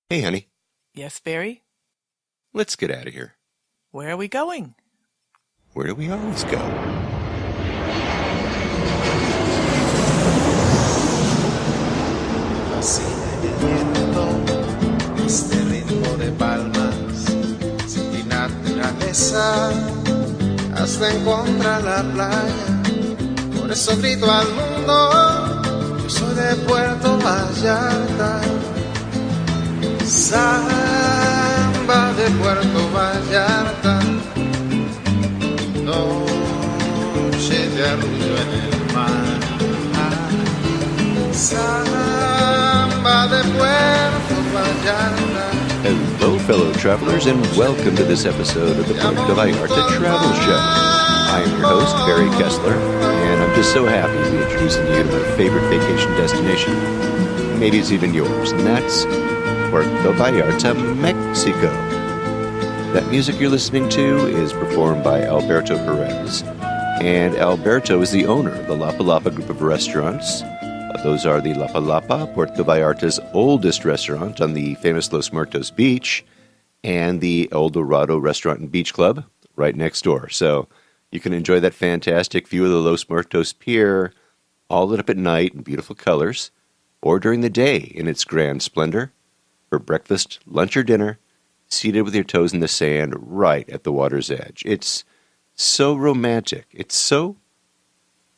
Hey, honey, Yes, Barry? let's get out of here. Where are we going? Where do we always go? Fascina el viento, este ritmo de palmas, sin ti naturaleza, hasta encontrar la playa. Por eso grito al mundo, yo soy de Puerto Vallarta. Samba de Puerto Vallarta, noche de arrullo en el mar. Samba de Puerto Vallarta. Hello, fellow travelers, and welcome to this episode of the Puerto Vallarta Travel Show. I am your host, Barry Kessler, and I'm just so happy to be introducing you to my favorite vacation destination. Maybe it's even yours, and that's Puerto Vallarta, Mexico. That music you're listening to is performed by Alberto Perez, and Alberto is the owner of the Lapa Lapa group of restaurants. Those are the Lapa Lapa, Puerto Vallarta's oldest restaurant on the famous Los Muertos Beach, and the El Dorado Restaurant and Beach Club right next door. So you can enjoy that fantastic view of the Los Muertos Pier, all lit up at night in beautiful colors, or during the day in its grand splendor, for breakfast, lunch, or dinner, seated with your toes in the sand right at the water's edge. It's so romantic. It's so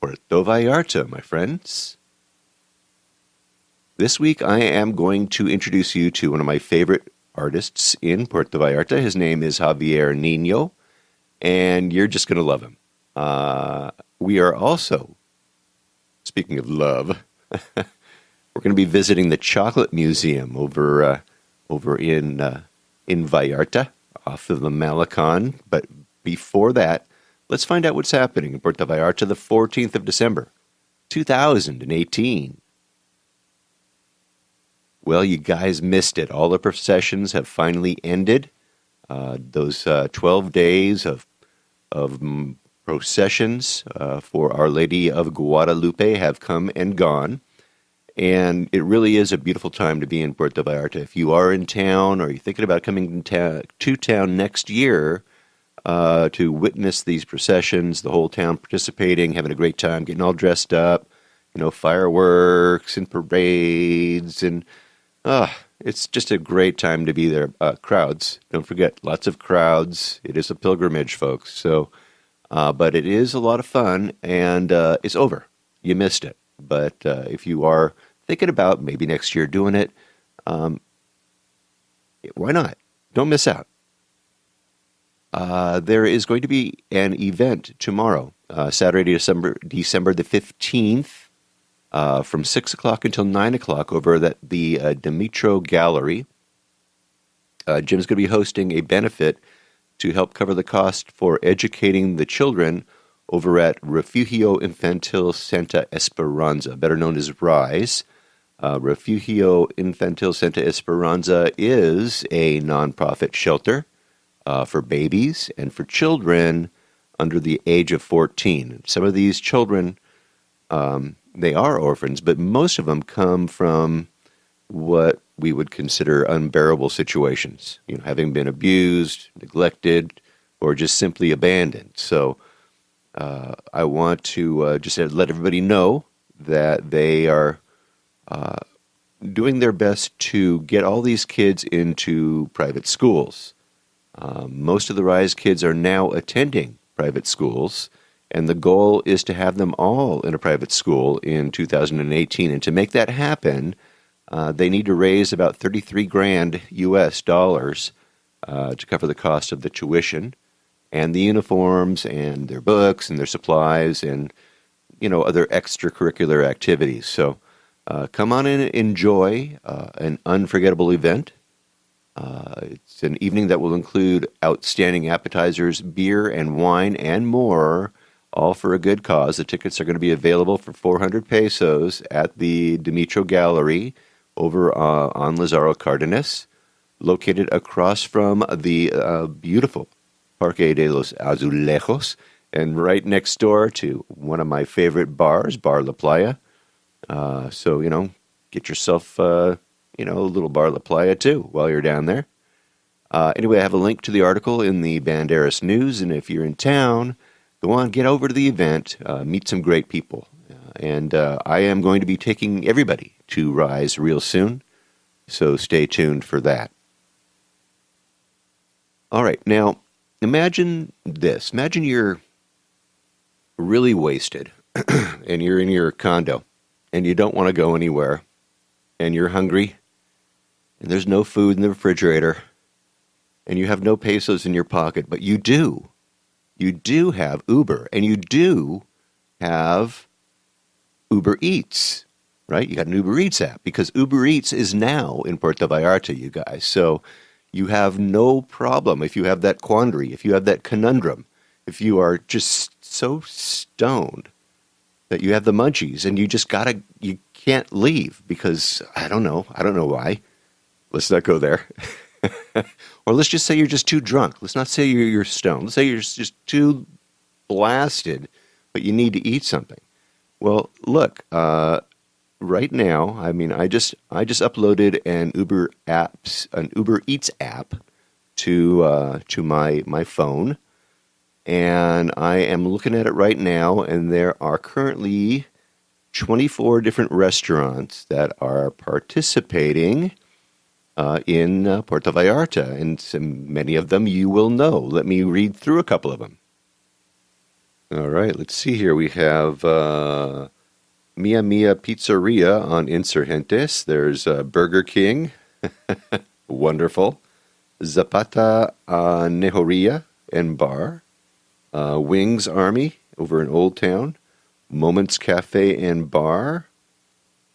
Puerto Vallarta, my friends. This week, I am going to introduce you to one of my favorite artists in Puerto Vallarta. His name is Javier Nino, and you're just going to love him. We are also, speaking of love, we're going to be visiting the Chocolate Museum over in Vallarta, off of the Malecon. But before that, let's find out what's happening in Puerto Vallarta the 14th of December, 2018. Well, you guys missed it. All the processions have finally ended. Those 12 days of processions for Our Lady of Guadalupe have come and gone. And it really is a beautiful time to be in Puerto Vallarta. If you are in town or you're thinking about coming to town next year to witness these processions, the whole town participating, having a great time, getting all dressed up, fireworks and parades and it's just a great time to be there. Crowds, don't forget, lots of crowds. It is a pilgrimage, folks. So, but it is a lot of fun, and it's over. You missed it. But if you are thinking about maybe next year doing it, why not? Don't miss out. There is going to be an event tomorrow, Saturday, December the 15th. From 6 o'clock until 9 o'clock over at the Dimitro Gallery. Jim's going to be hosting a benefit to help cover the cost for educating the children over at Refugio Infantil Santa Esperanza, better known as RISE. Refugio Infantil Santa Esperanza is a nonprofit shelter for babies and for children under the age of 14. Some of these children they are orphans, but most of them come from what we would consider unbearable situations, having been abused, neglected, or just simply abandoned. So I want to just let everybody know that they are doing their best to get all these kids into private schools. Most of the RISE kids are now attending private schools, and the goal is to have them all in a private school in 2018. And to make that happen, they need to raise about 33 grand US dollars to cover the cost of the tuition and the uniforms and their books and their supplies and, other extracurricular activities. So come on in and enjoy an unforgettable event. It's an evening that will include outstanding appetizers, beer and wine, and more, all for a good cause. The tickets are going to be available for 400 pesos at the Dimitro Gallery over on Lazaro Cardenas, located across from the beautiful Parque de los Azulejos, and right next door to one of my favorite bars, Bar La Playa. So, get yourself, a little Bar La Playa too while you're down there. Anyway, I have a link to the article in the Banderas News, and if you're in town, go on, get over to the event, meet some great people. And I am going to be taking everybody to Rise real soon, so stay tuned for that. All right, now imagine this. Imagine you're really wasted and you're in your condo and you don't want to go anywhere and you're hungry and there's no food in the refrigerator and you have no pesos in your pocket, but you do. You do have Uber and you do have Uber Eats, right? You got an Uber Eats app because Uber Eats is now in Puerto Vallarta, you guys. So you have no problem if you have that quandary, if you have that conundrum, if you are just so stoned that you have the munchies and you can't leave because I don't know why. Let's not go there. Or let's just say you're just too drunk. Let's not say you're stoned. Let's say you're just too blasted, but you need to eat something. Well, look, right now, I mean, I just uploaded an Uber Eats app to my phone, and I am looking at it right now, and there are currently 24 different restaurants that are participating in Puerto Vallarta, and many of them you will know. Let me read through a couple of them. All right, let's see here. We have Mia Mia Pizzeria on Insurgentes. There's Burger King. Wonderful. Zapata Nejoria and Bar. Wings Army over in Old Town. Moments Cafe and Bar.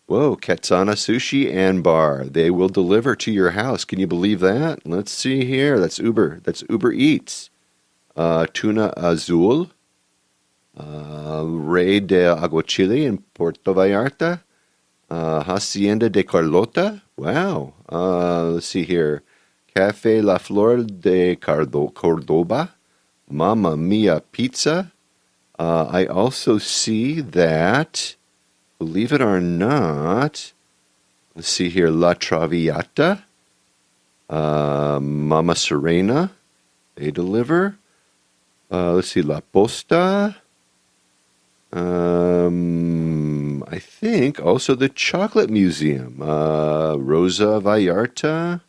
Whoa, Katsana Sushi and Bar. They will deliver to your house. Can you believe that? Let's see here. That's Uber. That's Uber Eats. Tuna Azul. Rey de Aguachile in Puerto Vallarta. Hacienda de Carlota. Wow. Let's see here. Cafe La Flor de Cordoba. Mamma Mia Pizza. I also see that, believe it or not, let's see here. La Traviata. Mama Serena. They deliver. Let's see. La Posta. I think also the Chocolate Museum, Rosa Vallarta.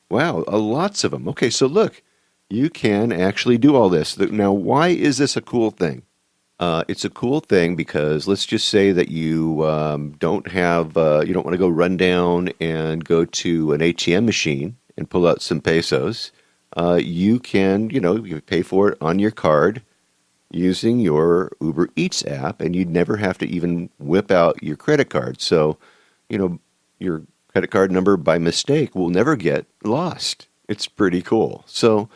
Wow, lots of them. Okay, so look, you can actually do all this. Now, why is this a cool thing? It's a cool thing because let's just say that you don't want to go run down and go to an ATM machine and pull out some pesos. You can, you pay for it on your card using your Uber Eats app, and you'd never have to even whip out your credit card. So, your credit card number by mistake will never get lost. It's pretty cool. So,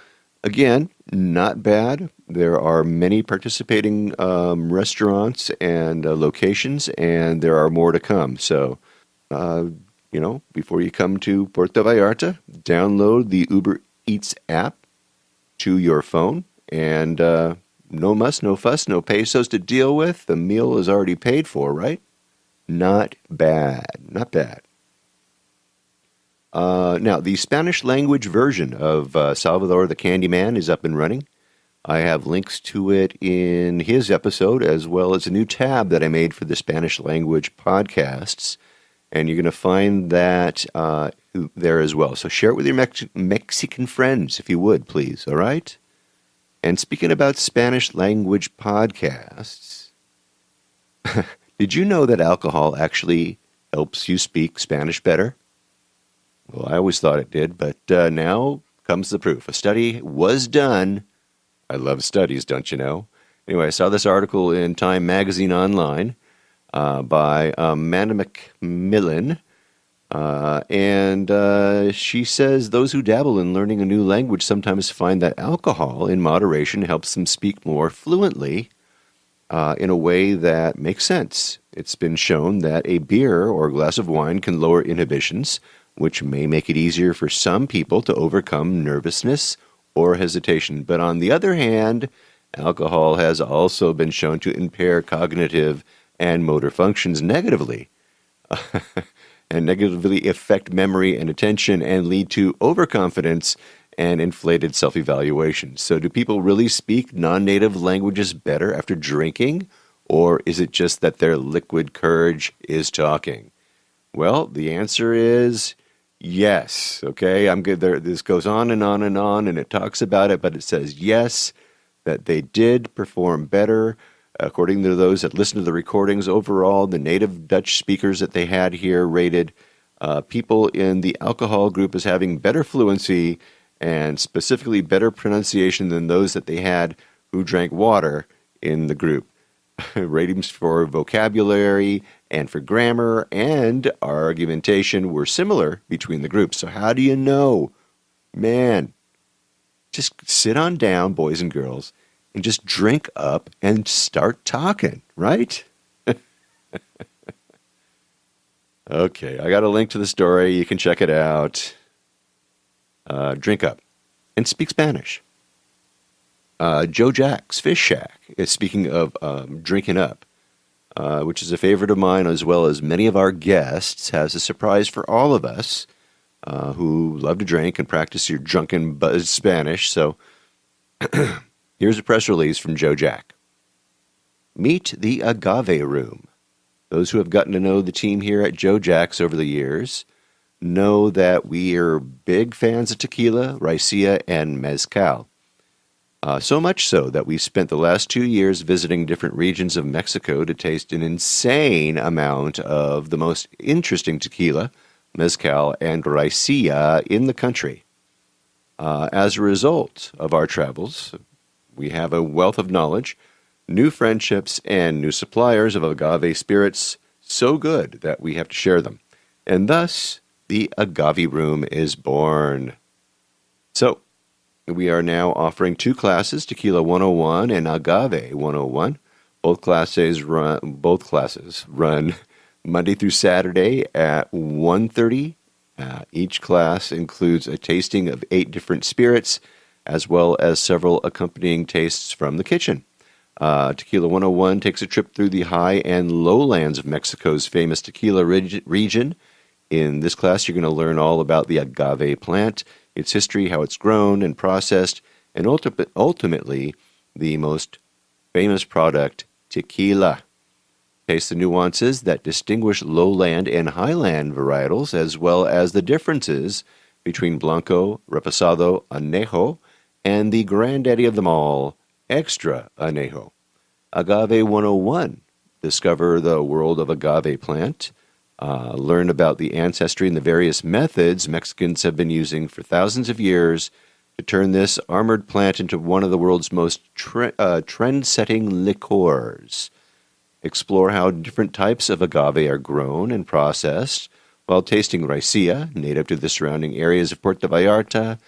again, not bad. There are many participating restaurants and locations, and there are more to come. So, before you come to Puerto Vallarta, download the Uber Eats app to your phone, and no muss, no fuss, no pesos to deal with. The meal is already paid for, right? Not bad. Not bad. Now, the Spanish language version of Salvador the Candyman is up and running. I have links to it in his episode, as well as a new tab that I made for the Spanish language podcasts. And you're going to find that there as well. So share it with your Mexican friends, if you would, please. All right? And speaking about Spanish language podcasts, did you know that alcohol actually helps you speak Spanish better? Well, I always thought it did, but now comes the proof. A study was done. I love studies, don't you know? Anyway, I saw this article in Time Magazine Online by Amanda McMillan, and she says those who dabble in learning a new language sometimes find that alcohol in moderation helps them speak more fluently in a way that makes sense. It's been shown that a beer or a glass of wine can lower inhibitions, which may make it easier for some people to overcome nervousness or hesitation. But on the other hand, alcohol has also been shown to impair cognitive and motor functions negatively. and negatively affect memory and attention and lead to overconfidence and inflated self-evaluation. So do people really speak non-native languages better after drinking, or is it just that their liquid courage is talking? Well, the answer is yes. Okay, I'm good. This goes on and on and on, and it talks about it, but it says yes, that they did perform better. According to those that listened to the recordings, overall, the native Dutch speakers that they had here rated people in the alcohol group as having better fluency and specifically better pronunciation than those that they had who drank water in the group. Ratings for vocabulary and for grammar and argumentation were similar between the groups. So how do you know? Man, just sit on down, boys and girls, and just drink up and start talking, right? Okay, I got a link to the story. You can check it out. Drink up and speak Spanish. Joe Jack's Fish Shack is speaking of drinking up, which is a favorite of mine as well as many of our guests, has a surprise for all of us who love to drink and practice your drunken buzz Spanish. So here's a press release from Joe Jack. Meet the Agave Room. Those who have gotten to know the team here at Joe Jack's over the years know that we are big fans of tequila, raicilla, and mezcal. So much so that we spent the last 2 years visiting different regions of Mexico to taste an insane amount of the most interesting tequila, mezcal, and raicilla in the country. As a result of our travels, we have a wealth of knowledge, new friendships, and new suppliers of agave spirits so good that we have to share them. And thus, the Agave Room is born. So, we are now offering 2 classes, Tequila 101 and Agave 101. Both classes run Monday through Saturday at 1:30. Each class includes a tasting of 8 different spirits, as well as several accompanying tastes from the kitchen. Tequila 101 takes a trip through the high and lowlands of Mexico's famous tequila region. In this class, you're going to learn all about the agave plant, its history, how it's grown and processed, and ultimately the most famous product, tequila. Taste the nuances that distinguish lowland and highland varietals, as well as the differences between Blanco, Reposado, Añejo, and the granddaddy of them all, Extra Añejo. Agave 101. Discover the world of agave plant. Learn about the ancestry and the various methods Mexicans have been using for thousands of years to turn this armored plant into one of the world's most trend-setting liqueurs. Explore how different types of agave are grown and processed while tasting raicilla, native to the surrounding areas of Puerto Vallarta,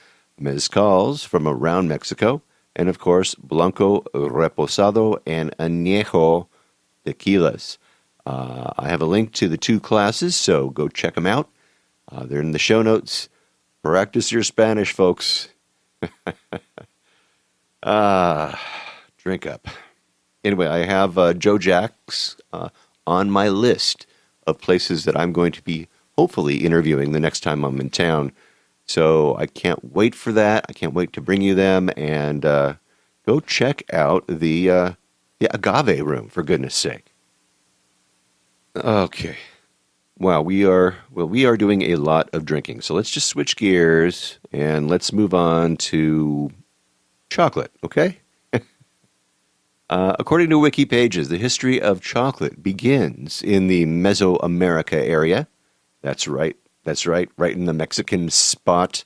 mezcals from around Mexico, and of course, Blanco, Reposado, and Añejo tequilas. I have a link to the 2 classes, so go check them out. They're in the show notes. Practice your Spanish, folks. Drink up. Anyway, I have Joe Jack's on my list of places that I'm going to be hopefully interviewing the next time I'm in town. So I can't wait for that. I can't wait to bring you them, and go check out the Agave Room, for goodness sake. Okay. Wow, we are doing a lot of drinking. So let's just switch gears and let's move on to chocolate, okay? According to Wiki Pages, the history of chocolate begins in the Mesoamerica area. That's right, right in the Mexican spot.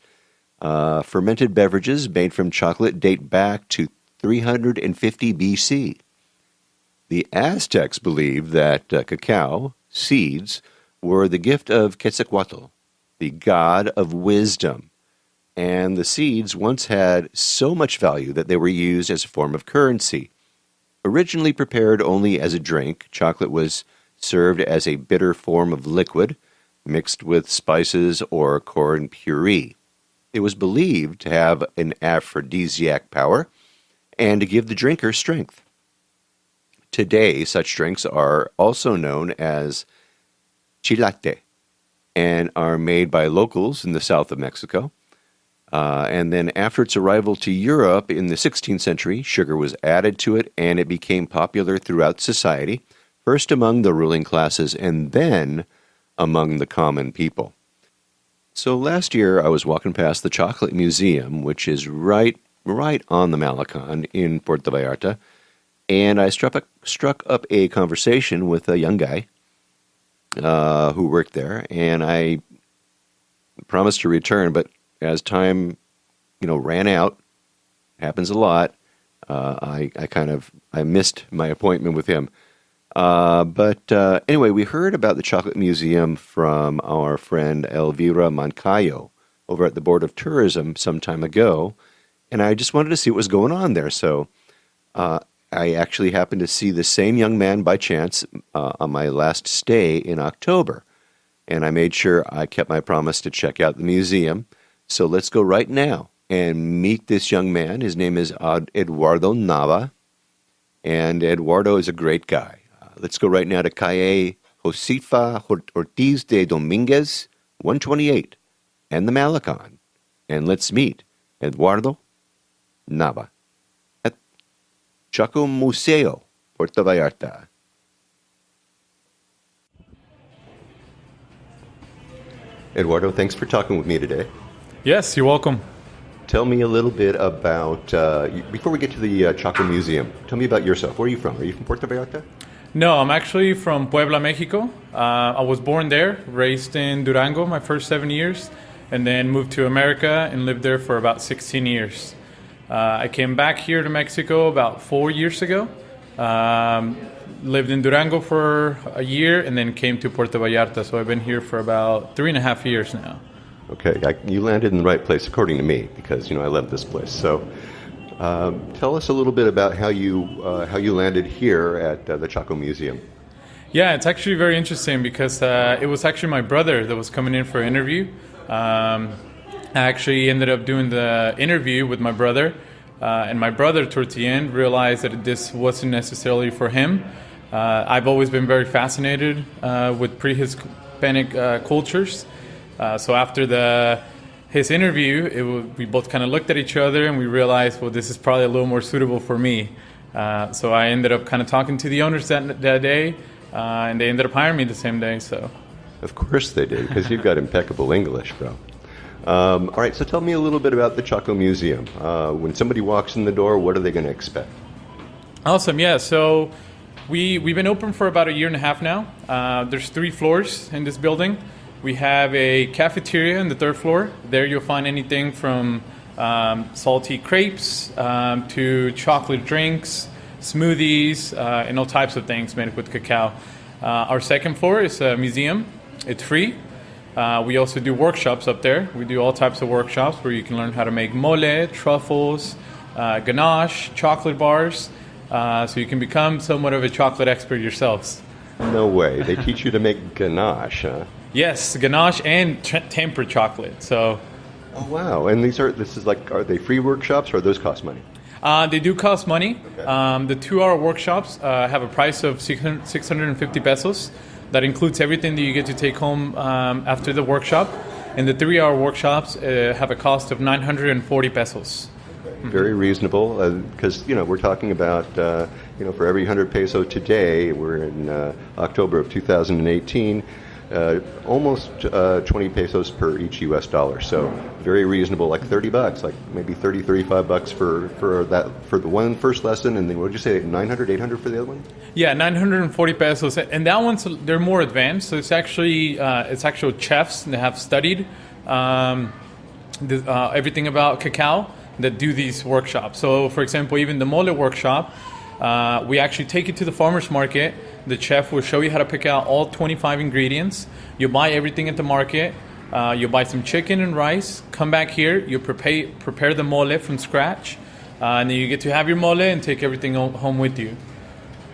Fermented beverages made from chocolate date back to 350 BC. The Aztecs believed that cacao seeds were the gift of Quetzalcoatl, the god of wisdom, and the seeds once had so much value that they were used as a form of currency. Originally prepared only as a drink, chocolate was served as a bitter form of liquid, mixed with spices or corn puree. It was believed to have an aphrodisiac power and to give the drinker strength. Today, such drinks are also known as chilate. and are made by locals in the south of Mexico. And then after its arrival to Europe in the 16th century, sugar was added to it and it became popular throughout society, first among the ruling classes and then among the common people. So last year I was walking past the Chocolate Museum, which is right on the Malecon in Puerto Vallarta, and I struck up a conversation with a young guy who worked there, and I promised to return, but as time, ran out, happens a lot, I missed my appointment with him. But anyway, we heard about the Chocolate Museum from our friend Elvira Moncayo over at the Board of Tourism some time ago, and I just wanted to see what was going on there. So I actually happened to see the same young man by chance on my last stay in October, and I made sure I kept my promise to check out the museum. So let's go right now and meet this young man. His name is Eduardo Nava, and Eduardo is a great guy. Let's go right now to Calle Josefa Ortiz de Dominguez, 128, and the Malecon. And let's meet Eduardo Nava at Choco Museo, Puerto Vallarta. Eduardo, thanks for talking with me today. Yes, you're welcome. Tell me a little bit about, before we get to the Choco Museum, tell me about yourself. Where are you from? Are you from Puerto Vallarta? No, I'm actually from Puebla, Mexico. I was born there, raised in Durango my first 7 years, and then moved to America and lived there for about 16 years. I came back here to Mexico about 4 years ago. Lived in Durango for a year and then came to Puerto Vallarta. So I've been here for about 3.5 years now. Okay, you landed in the right place according to me because I love this place. So, tell us a little bit about how you landed here at the Choco Museum. Yeah, it's actually very interesting because it was actually my brother that was coming in for an interview. I actually ended up doing the interview with my brother, and my brother towards the end realized that this wasn't necessarily for him. I've always been very fascinated with pre-Hispanic cultures. So after his interview, we both kind of looked at each other and we realized, well, this is probably a little more suitable for me. So I ended up kind of talking to the owners that day, and they ended up hiring me the same day. So, of course they did, because you've got impeccable English, bro. All right, so tell me a little bit about the Choco Museum. When somebody walks in the door, what are they going to expect? Awesome, yeah. So we've been open for about 1.5 years now. There's 3 floors in this building. We have a cafeteria on the 3rd floor. There you'll find anything from salty crepes to chocolate drinks, smoothies, and all types of things made with cacao. Our 2nd floor is a museum. It's free. We also do workshops up there. We do all types of workshops where you can learn how to make mole, truffles, ganache, chocolate bars, so you can become somewhat of a chocolate expert yourselves. No way. They teach you to make ganache, huh? Yes, ganache and tempered chocolate. So, oh wow! And are they free workshops or those cost money? They do cost money. Okay. The 2-hour workshops have a price of 650 pesos. That includes everything that you get to take home after the workshop. And the 3-hour workshops have a cost of 940 pesos. Okay. Very reasonable, because we're talking about for every 100 peso today. We're in October of 2018. Almost 20 pesos per each U.S. dollar. So very reasonable, like $30, like maybe $35 for the one first lesson, and then what did you say, 900, 800 for the other one? Yeah, 940 pesos, and that one's they're more advanced. So it's actually it's actual chefs that have studied everything about cacao that do these workshops. So for example, even the mole workshop, we actually take it to the farmer's market. The chef will show you how to pick out all 25 ingredients. You buy everything at the market. You buy some chicken and rice. Come back here. You prepare the mole from scratch. And then you get to have your mole and take everything home with you.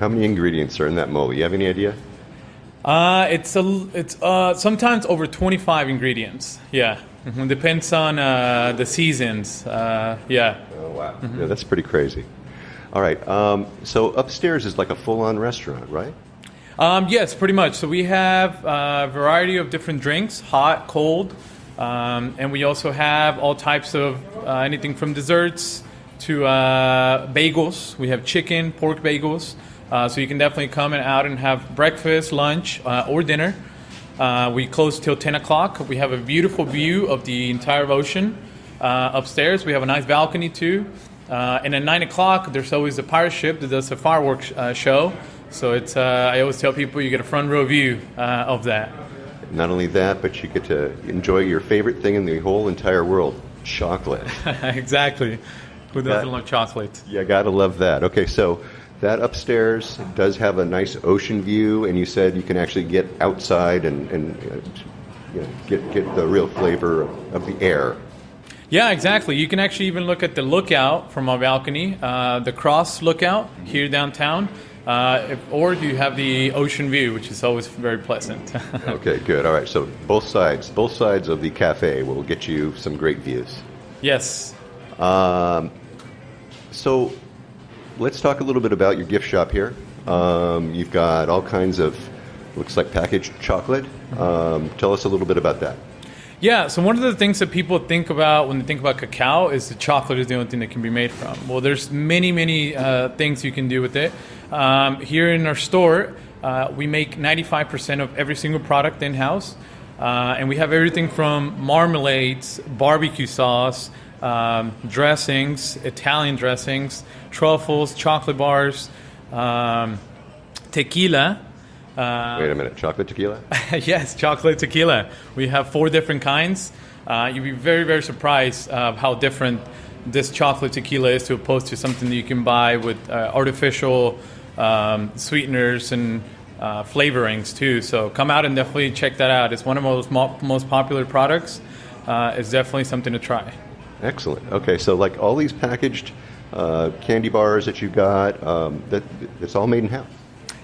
How many ingredients are in that mole? You have any idea? It's sometimes over 25 ingredients. Yeah. Mm-hmm. Depends on the seasons. Yeah. Oh, wow. Mm-hmm. Yeah, that's pretty crazy. All right. So upstairs is like a full-on restaurant, right? Yes, pretty much. So we have a variety of different drinks, hot, cold, and we also have all types of anything from desserts to bagels. We have chicken, pork bagels. So you can definitely come and out and have breakfast, lunch, or dinner. We close till 10 o'clock. We have a beautiful view of the entire ocean upstairs. We have a nice balcony too. And at 9 o'clock, there's always a pirate ship that does a fireworks show. So it's I always tell people you get a front row view of that. Not only that, but you get to enjoy your favorite thing in the whole entire world, chocolate. Exactly. Who doesn't love chocolate? Yeah, gotta love that. Okay, so that upstairs does have a nice ocean view, and you said you can actually get outside and get the real flavor of the air. Yeah, exactly. You can actually even look at the lookout from our balcony, the cross lookout here downtown, or you have the ocean view, which is always very pleasant. Okay, good. All right, so both sides of the cafe will get you some great views. Yes. So let's talk a little bit about your gift shop here. You've got all kinds of, looks like packaged chocolate. Tell us a little bit about that. Yeah, so one of the things that people think about when they think about cacao is the chocolate is the only thing that can be made from. Well, there's many things you can do with it. Here in our store, we make 95% of every single product in-house. And we have everything from marmalades, barbecue sauce, dressings, Italian dressings, truffles, chocolate bars, tequila. Wait a minute, chocolate tequila? Yes, chocolate tequila. We have 4 different kinds. You'd be very, very surprised of how different this chocolate tequila is to opposed to something that you can buy with artificial sweeteners and flavorings too. So come out and definitely check that out. It's one of the most popular products. It's definitely something to try. Excellent. Okay, so like all these packaged candy bars that you got, that's all made in-house?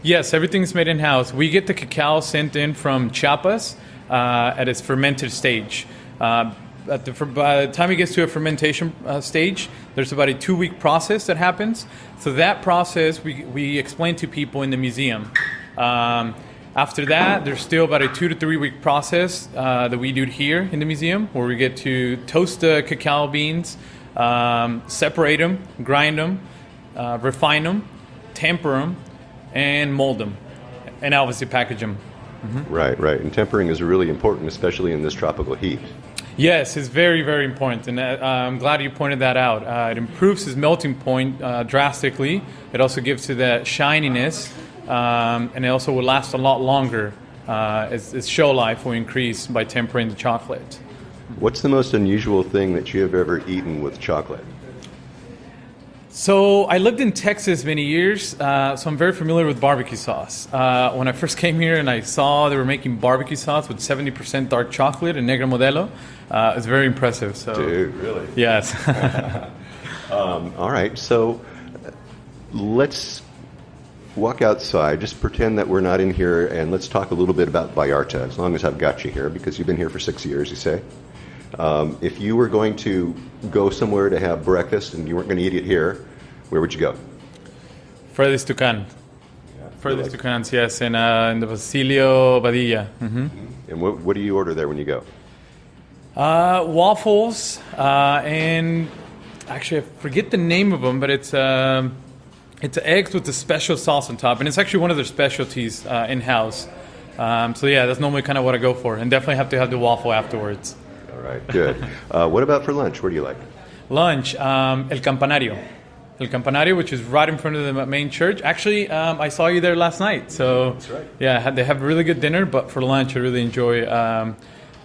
Yes, everything's made in-house. We get the cacao sent in from Chiapas at its fermented stage. By the time it gets to a fermentation stage, there's about a 2-week process that happens. So that process we explain to people in the museum. After that, there's still about a 2 to 3 week process that we do here in the museum, where we get to toast the cacao beans, separate them, grind them, refine them, temper them, and mold them, and obviously package them. Mm-hmm. Right. And tempering is really important, especially in this tropical heat. Yes, it's very, very important, and I'm glad you pointed that out. It improves its melting point drastically. It also gives it that shininess, and it also will last a lot longer. Its show life will increase by tempering the chocolate. What's the most unusual thing that you have ever eaten with chocolate? So I lived in Texas many years, so I'm very familiar with barbecue sauce. When I first came here and I saw they were making barbecue sauce with 70% dark chocolate and Negra Modelo, it was very impressive. So, dude, really? Yes. All right, so let's walk outside. Just pretend that we're not in here, and let's talk a little bit about Vallarta, as long as I've got you here, because you've been here for 6 years, you say. If you were going to go somewhere to have breakfast and you weren't going to eat it here, where would you go? Freddy's Tucan. Freddy's Tucans, yes, in the Basilio Badilla. Mm-hmm. And what do you order there when you go? Waffles, and actually I forget the name of them, but it's eggs with a special sauce on top, and it's actually one of their specialties in-house. So yeah, that's normally kind of what I go for, and definitely have to have the waffle afterwards. All right, good. What about for lunch? Where do you like? Lunch, El Campanario. El Campanario, which is right in front of the main church. Actually, I saw you there last night. So, that's right. Yeah, they have a really good dinner, but for lunch, I really enjoy.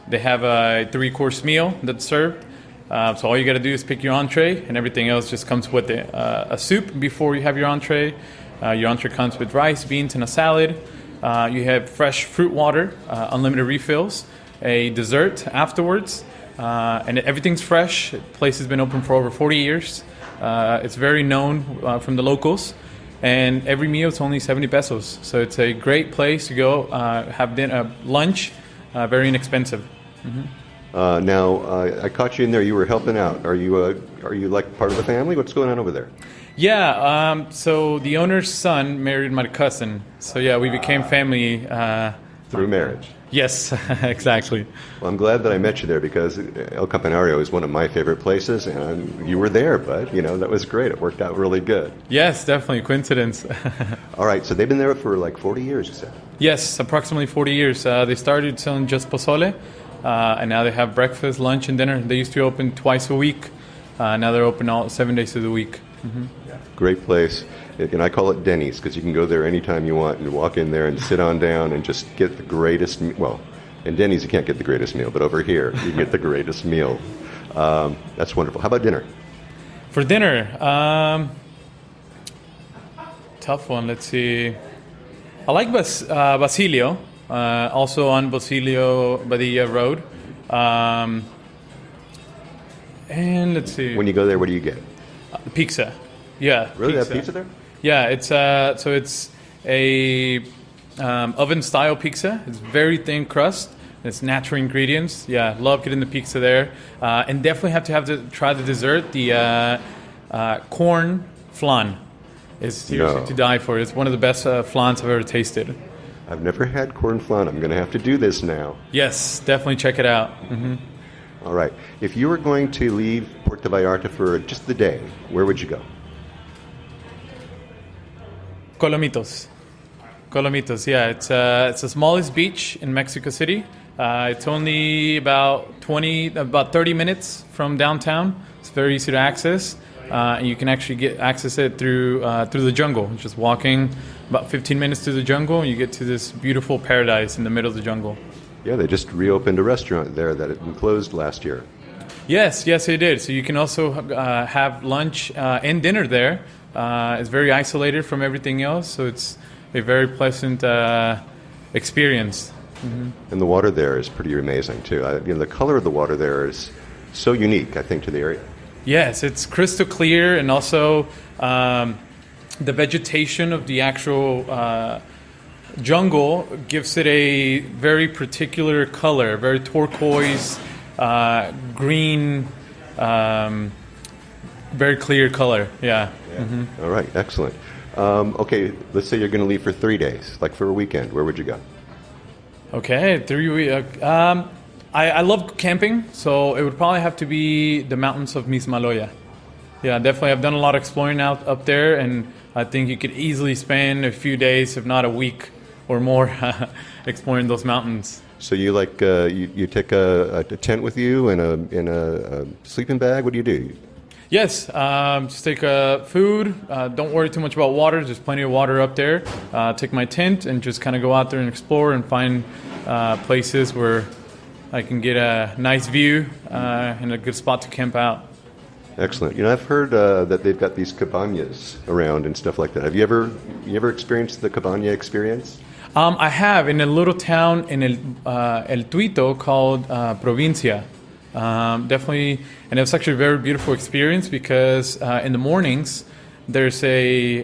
They have a 3-course meal that's served. So all you got to do is pick your entree, and everything else just comes with it. A soup before you have your entree. Your entree comes with rice, beans, and a salad. You have fresh fruit water, unlimited refills. A dessert afterwards, and everything's fresh. The place has been open for over 40 years. It's very known from the locals, and every meal is only 70 pesos. So it's a great place to go have dinner, lunch, very inexpensive. Mm-hmm. Now, I caught you in there. You were helping out. Are you like part of the family? What's going on over there? Yeah, so the owner's son married my cousin. So yeah, we became family. Through marriage. Yes, exactly. Well, I'm glad that I met you there because El Campanario is one of my favorite places, and you were there, bud. That was great. It worked out really good. Yes, definitely. Coincidence. All right, so they've been there for like 40 years, you said? Yes, approximately 40 years. They started selling just pozole, and now they have breakfast, lunch, and dinner. They used to open twice a week. Now they're open all 7 days of the week. Mm-hmm. Great place. And I call it Denny's because you can go there anytime you want and walk in there and sit on down and just get the greatest well, in Denny's you can't get the greatest meal, but over here you can get the greatest meal. That's wonderful. How about dinner? For dinner, tough one. Let's see. I like Basilio, also on Basilio Badilla Road. And let's see. When you go there, what do you get? Pizza. Yeah. Really? They have pizza there? Yeah, it's a oven style pizza. It's very thin crust. It's natural ingredients. Yeah, love getting the pizza there, and definitely have to try the dessert. The corn flan is seriously to die for. It's one of the best flans I've ever tasted. I've never had corn flan. I'm going to have to do this now. Yes, definitely check it out. Mm-hmm. All right. If you were going to leave Puerto Vallarta for just the day, where would you go? Colomitos, yeah. It's the smallest beach in Mexico City. It's only about 30 minutes from downtown. It's very easy to access. And you can actually access it through the jungle. Just walking about 15 minutes through the jungle, and you get to this beautiful paradise in the middle of the jungle. Yeah, they just reopened a restaurant there that had been closed last year. Yes, they did. So you can also have lunch and dinner there. It's very isolated from everything else, so it's a very pleasant experience. Mm-hmm. And the water there is pretty amazing, too. The color of the water there is so unique, I think, to the area. Yes, it's crystal clear, and also the vegetation of the actual jungle gives it a very particular color, very turquoise, green, very clear color. Yeah. Mm-hmm. All right, excellent. Okay, let's say you're going to leave for 3 days, like for a weekend. Where would you go? Okay, 3 weeks. I love camping, so it would probably have to be the mountains of Mismaloya. Yeah, definitely. I've done a lot of exploring up there, and I think you could easily spend a few days, if not a week or more, exploring those mountains. So you you take a tent with you and a sleeping bag? What do you do? Yes, just take food. Don't worry too much about water. There's plenty of water up there. Take my tent and just kind of go out there and explore and find places where I can get a nice view and a good spot to camp out. Excellent. I've heard that they've got these cabañas around and stuff like that. Have you ever experienced the cabaña experience? I have, in a little town in El Tuito called Provincia. Definitely, and it was actually a very beautiful experience because in the mornings there's a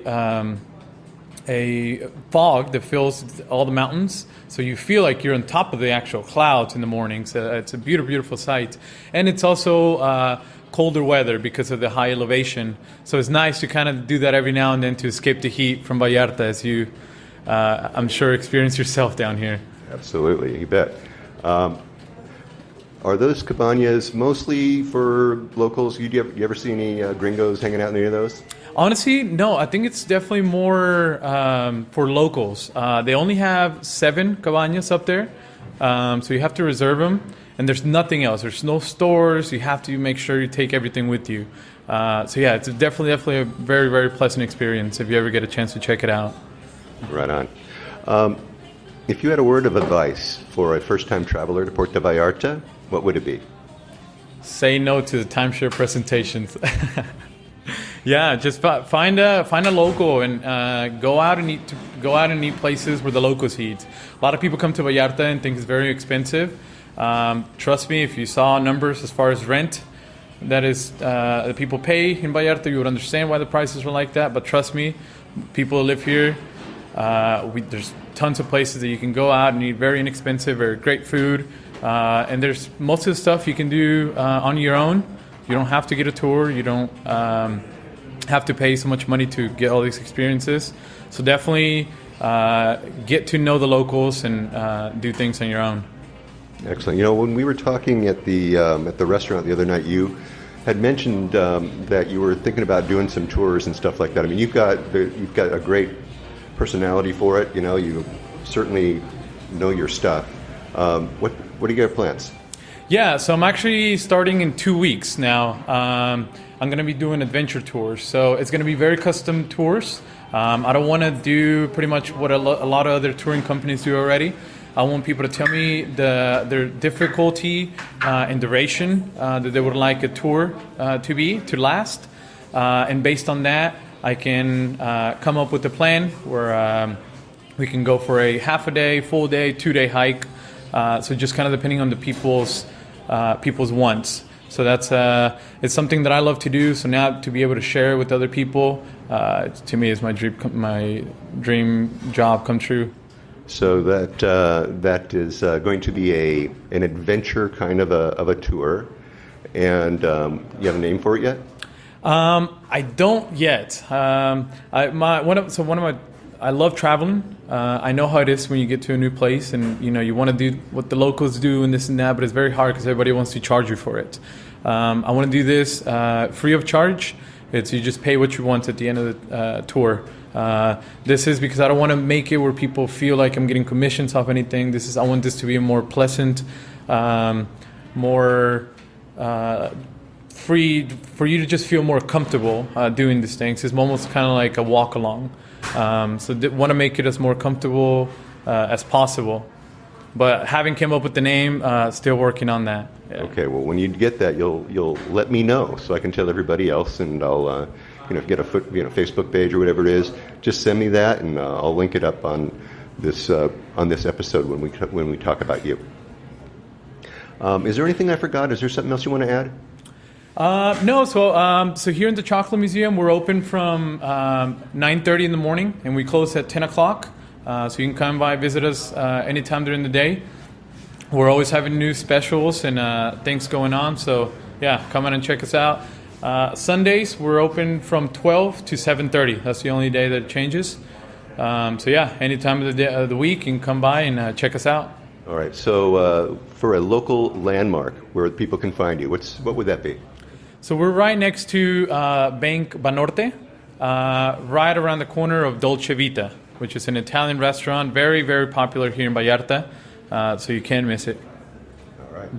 fog that fills all the mountains, so you feel like you're on top of the actual clouds in the mornings. It's a beautiful sight, and it's also colder weather because of the high elevation. So it's nice to kind of do that every now and then to escape the heat from Vallarta, as you, I'm sure, experience yourself down here. Absolutely, you bet. Are those cabañas mostly for locals? You ever see any gringos hanging out in any of those? Honestly, no. I think it's definitely more for locals. They only have 7 cabañas up there, so you have to reserve them. And there's nothing else. There's no stores. You have to make sure you take everything with you. So yeah, it's definitely a very, very pleasant experience if you ever get a chance to check it out. Right on. If you had a word of advice for a first-time traveler to Puerto Vallarta, what would it be? Say no to the timeshare presentations. Yeah, just find a local and go out and eat places where the locals eat. A lot of people come to Vallarta and think it's very expensive. Trust me, if you saw numbers as far as rent that people pay in Vallarta, you would understand why the prices were like that. But trust me, people who live here, there's tons of places that you can go out and eat very inexpensive, very great food. And there's most of the stuff you can do on your own. You don't have to get a tour. You don't. have to pay so much money to get all these experiences. So definitely get to know the locals and do things on your own. Excellent. You know, when we were talking at the restaurant the other night, you had mentioned that you were thinking about doing some tours and stuff like that. I mean, you've got a great personality for it. You know, you certainly know your stuff. What do you got plans? Yeah, so I'm actually starting in 2 weeks now. I'm going to be doing adventure tours. So it's going to be very custom tours. I don't want to do pretty much what a lot of other touring companies do already. I want people to tell me their difficulty and duration that they would like a tour to last. And based on that, I can come up with a plan where we can go for a half a day, full day, 2-day hike. So just kind of depending on the people's wants. So that's it's something that I love to do. So now to be able to share it with other people, to me is my dream job come true. So that is going to be an adventure kind of a tour, and you have a name for it yet? I don't yet. I love traveling. I know how it is when you get to a new place, and you want to do what the locals do and this and that, but it's very hard because everybody wants to charge you for it. I want to do this free of charge. You just pay what you want at the end of the tour. This is because I don't want to make it where people feel like I'm getting commissions off anything. I want this to be a more pleasant, more free, for you to just feel more comfortable doing these things. It's almost kind of like a walk along. So want to make it as more comfortable as possible. But having came up with the name, still working on that. Yeah. Okay, well, when you get that, you'll let me know so I can tell everybody else, and I'll get a Facebook page or whatever it is. Just send me that, and I'll link it up on this episode when we talk about you. Is there anything I forgot? Is there something else you want to add? No. So here in the Chocolate Museum, we're open from 9:30 in the morning, and we close at 10 o'clock. So you can come by, visit us anytime during the day. We're always having new specials and things going on. So yeah, come in and check us out. Sundays, we're open from 12 to 7:30. That's the only day that changes. So yeah, any time of the week, you can come by and check us out. All right. So for a local landmark where people can find you, what would that be? So we're right next to Bank Banorte, right around the corner of Dolce Vita, which is an Italian restaurant, very, very popular here in Vallarta. So you can't miss it. All right.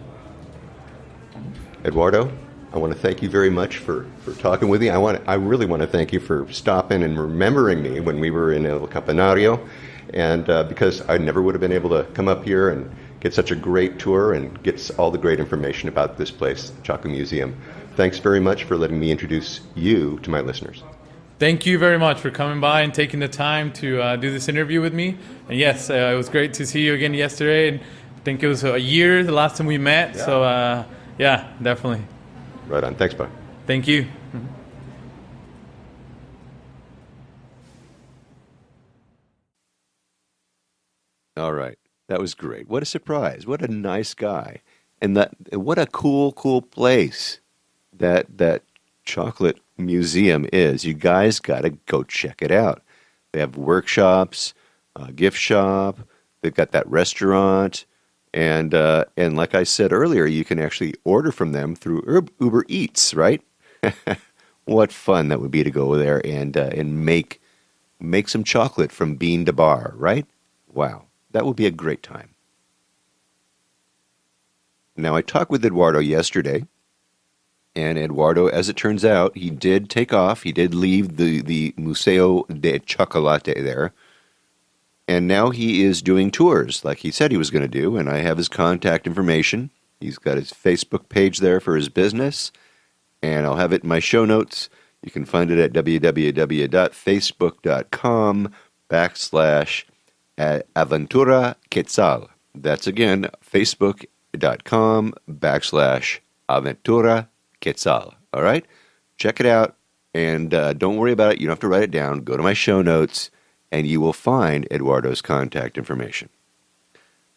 Eduardo, I want to thank you very much for talking with me. I really want to thank you for stopping and remembering me when we were in El Campanario, and because I never would have been able to come up here and get such a great tour and get all the great information about this place, Choco Museum. Thanks very much for letting me introduce you to my listeners. Thank you very much for coming by and taking the time to do this interview with me. And yes, it was great to see you again yesterday. And I think it was a year the last time we met. Yeah. So yeah, definitely. Right on. Thanks, bud. Thank you. All right. That was great. What a surprise. What a nice guy. And what a cool place that chocolate museum is. You guys got to go check it out. They have workshops, a gift shop, they've got that restaurant, and like I said earlier, you can actually order from them through Uber Eats, right? What fun that would be to go there and make some chocolate from bean to bar, right? Wow, that would be a great time. Now, I talked with Eduardo yesterday, and Eduardo, as it turns out, he did take off. He did leave the Museo de Chocolate there. And now he is doing tours like he said he was going to do. And I have his contact information. He's got his Facebook page there for his business. And I'll have it in my show notes. You can find it at www.facebook.com/Aventura Quetzal. That's again, facebook.com/Aventura Quetzal. All right? Check it out, and don't worry about it. You don't have to write it down. Go to my show notes, and you will find Eduardo's contact information.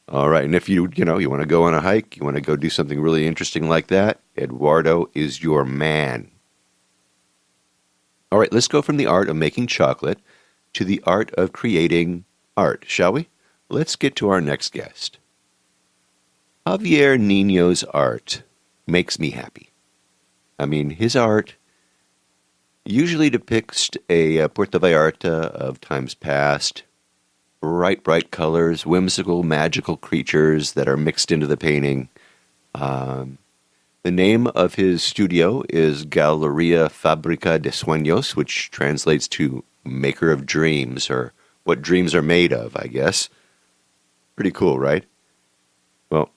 All right, and if you want to go on a hike, you want to go do something really interesting like that, Eduardo is your man. All right, let's go from the art of making chocolate to the art of creating art, shall we? Let's get to our next guest. Javier Nino's art makes me happy. I mean, his art usually depicts a Puerto Vallarta of times past, bright, bright colors, whimsical, magical creatures that are mixed into the painting. The name of his studio is Galeria Fábrica de Sueños, which translates to maker of dreams, or what dreams are made of, I guess. Pretty cool, right? Well,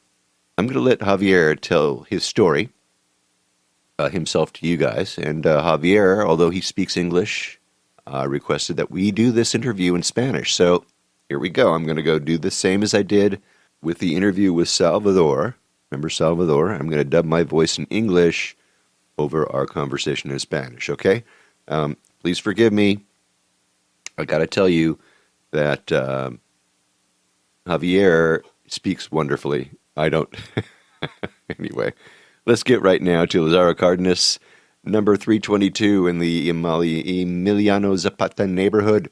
I'm going to let Javier tell his story himself to you guys. And Javier, although he speaks English, requested that we do this interview in Spanish. So here we go. I'm going to go do the same as I did with the interview with Salvador. Remember Salvador? I'm going to dub my voice in English over our conversation in Spanish, okay? Please forgive me. I got to tell you that Javier speaks wonderfully. I don't. Anyway, let's get right now to Lazaro Cardenas, number 322 in the Emiliano Zapata neighborhood.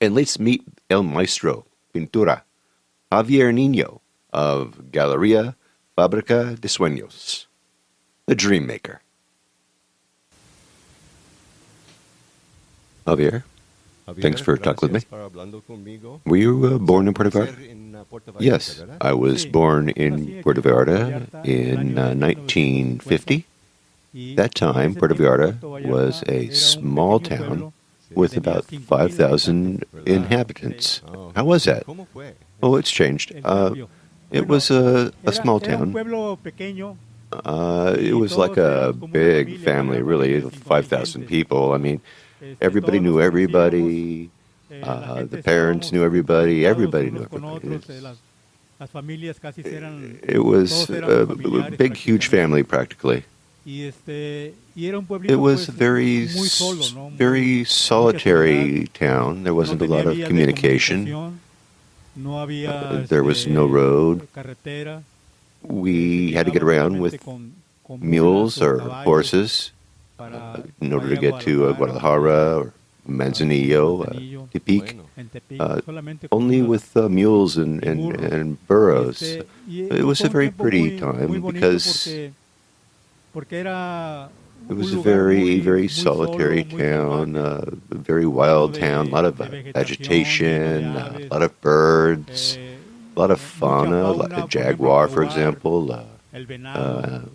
And let's meet El Maestro Pintura, Javier Nino, of Galeria Fábrica de Sueños, the dream maker. Javier, thanks for talking with me. Were you born in Puerto Vallarta? Yes, I was born in Puerto Vallarta in 1950. That time, Puerto Vallarta was a small town with about 5,000 inhabitants. How was that? Oh, it's changed. It was a small town. It was like a big family, really, 5,000 people. I mean, everybody knew everybody. The parents knew everybody. Everybody knew everybody. It was a big, huge family, practically. It was a very solitary town. There wasn't a lot of communication. There was no road. We had to get around with mules or horses in order to get to Guadalajara or Manzanillo, Tepic. Only with mules and burros. It was a very pretty time because it was a very, very solitary town, a very wild town, a lot of vegetation, a lot of birds, a lot of fauna, like a jaguar, for example,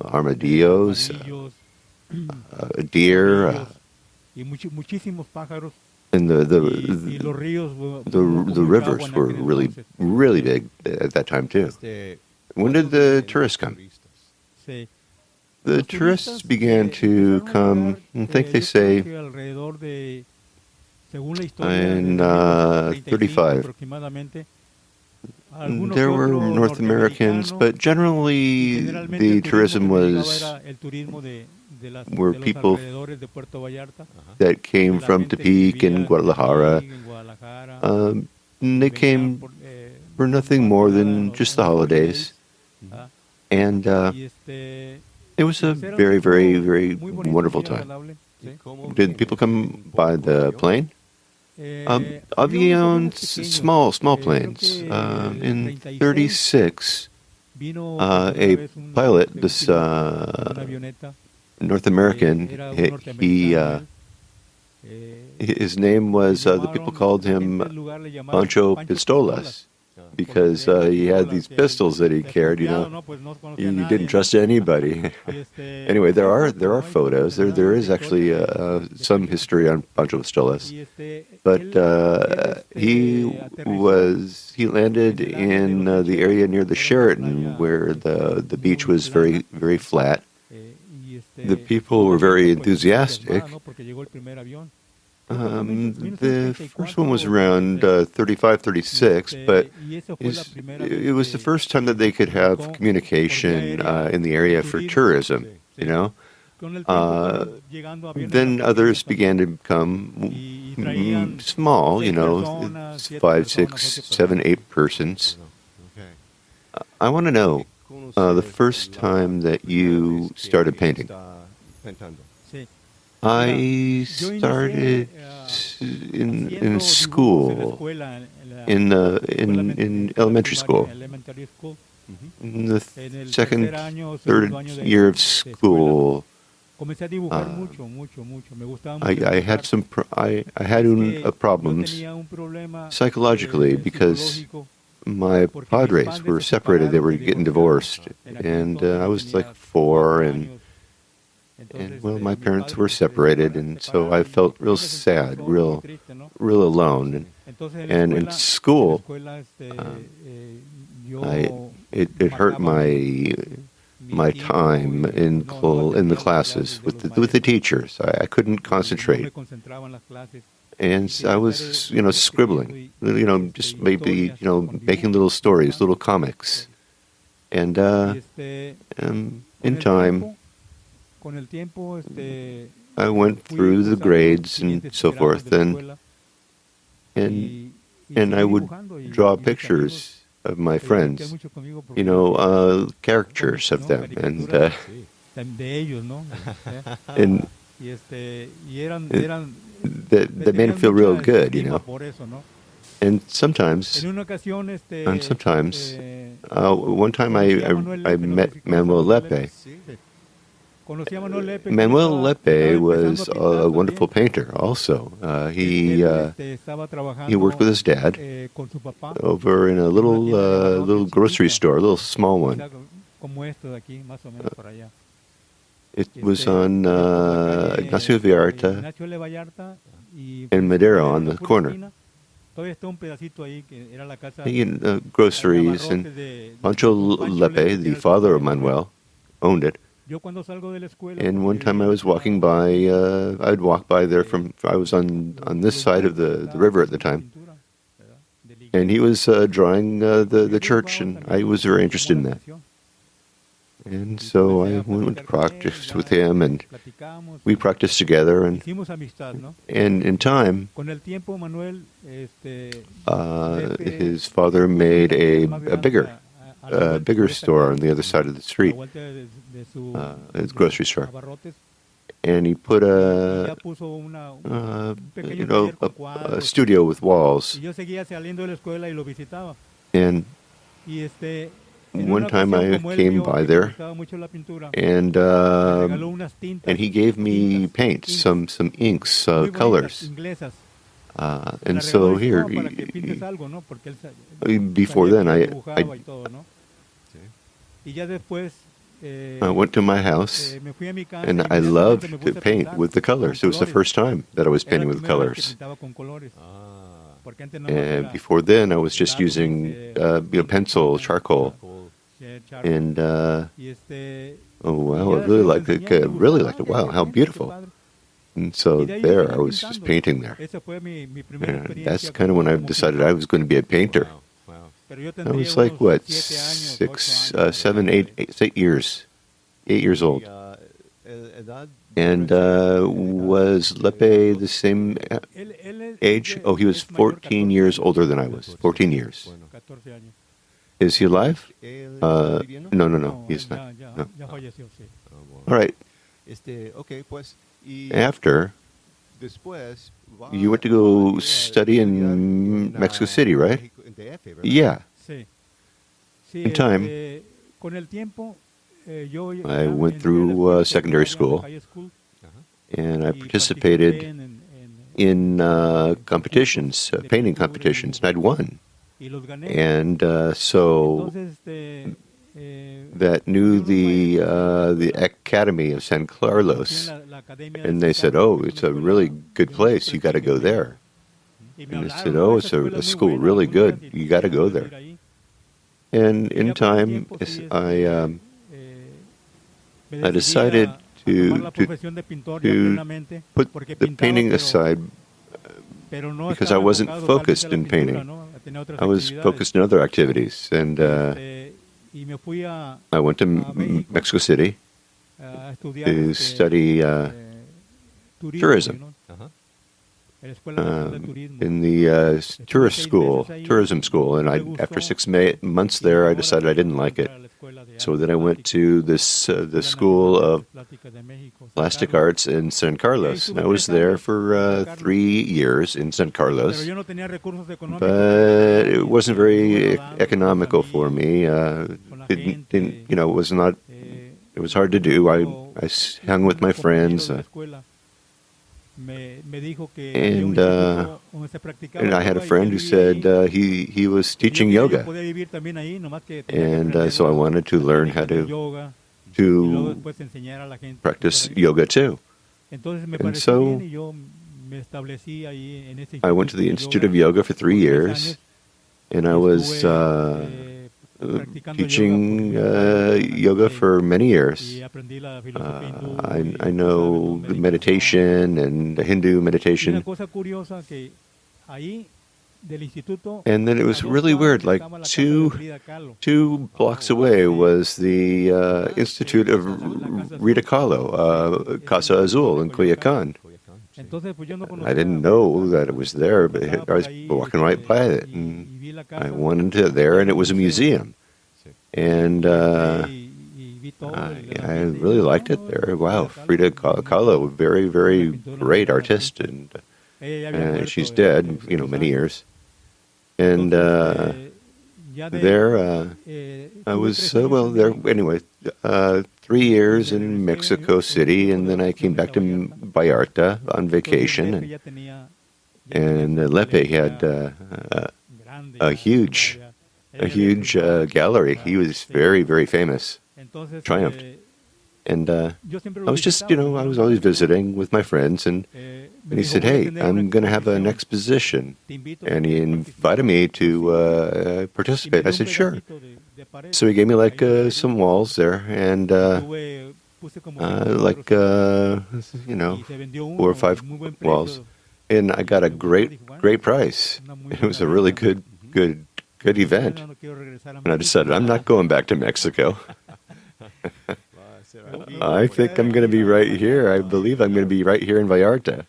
armadillos, a deer, and the rivers were really, really big at that time, too. When did the tourists come? The tourists began to come, I think they say, in 35. There were North Americans, but generally the tourism were people that came from Tepic and Guadalajara. And they came for nothing more than just the holidays. And it was a very, very, very wonderful time. Did people come by the plane? Avions, small planes. In 36, a pilot, this North American, his name was, the people called him Pancho Pistolas, because he had these pistols that he carried, you know. You didn't trust anybody. Anyway, there are photos. There is actually some history on Pancho Pistolas. But he landed in the area near the Sheraton, where the beach was very, very flat. The people were very enthusiastic. The first one was around 35, 36, but it was the first time that they could have communication in the area for tourism, you know. Then others began to come small, you know, 5, 6, 7, 8 persons. I want to know the first time that you started painting. I started in school, in elementary school. In the second, third year of school, I had I had problems psychologically because my padres were separated. They were getting divorced, and I was like 4, and well, my parents were separated, and so I felt real sad, real alone. And in school, it hurt my time in the classes with the teachers. I couldn't concentrate, and I was scribbling, just maybe making little stories, little comics, and in time I went through the grades and so forth, and I would draw pictures of my friends, caricatures of them, and that made it feel real good, And sometimes, one time I met Manuel Lepe. Manuel Lepe was a wonderful painter also. He worked with his dad over in a little grocery store, a little small one. It was on Ignacio Vallarta and Madero on the corner. Groceries, and Pancho Lepe, the father of Manuel, owned it. And one time I was walking by, I'd walk by there I was on this side of the river at the time. And he was drawing the church, and I was very interested in that. And so I went to practice with him, and we practiced together. And in time, his father made a bigger store on the other side of the street, his grocery store, and he put a studio with walls. And one time I came by there, and he gave me paint, some inks, colors. And so here, before then, I went to my house, and I loved to paint with the colors. It was the first time that I was painting with colors. And before then, I was just using pencil, charcoal. And oh wow, I really liked it. Wow, how beautiful! And so there, I was just painting there. And that's kind of when I decided I was going to be a painter. I was like, what, 6, 7, 8 years, 8 years old. And was Lepe the same age? Oh, he was 14 years older than I was. 14 years. Is he alive? No, he's not. No. All right. After, you went to go study in Mexico City, right? Yeah. In time, I went through secondary school, and I participated in competitions, painting competitions, and I'd won. And so that knew the Academy of San Carlos, and they said, "Oh, it's a really good place. You got to go there." And I said, "Oh, it's a school really good. You got to go there." And in time, I decided to put the painting aside because I wasn't focused in painting. I was focused in other activities, and I went to Mexico City to study tourism in the tourism school. And after 6 months there, I decided I didn't like it. So then I went to the School of Plastic Arts in San Carlos. And I was there for 3 years in San Carlos, but it wasn't very economical for me. It was not. It was hard to do. I hung with my friends. And I had a friend who said he was teaching yoga, and so I wanted to learn how to practice yoga too. And so I went to the Institute of Yoga for 3 years, and I was teaching yoga for many years. I know the meditation and the Hindu meditation. And then it was really weird, like two blocks away was the Institute of Rita Kahlo, Casa Azul in Coyoacan. I didn't know that it was there, but I was walking right by it, and I went into there, and it was a museum. And I really liked it there. Wow, Frida Kahlo, very, very great artist, and she's dead, many years. And there, I was, there, anyway, 3 years in Mexico City, and then I came back to Vallarta on vacation, and Lepe had a huge gallery. He was very, very famous, triumphed. And I was just, I was always visiting with my friends, and he said, "Hey, I'm going to have an exposition," and he invited me to participate. I said, "Sure." So he gave me like some walls there, and 4 or 5 walls, and I got a great price. It was a really good event, and I decided I'm not going back to Mexico. I think I'm going to be right here. I believe I'm going to be right here in Vallarta.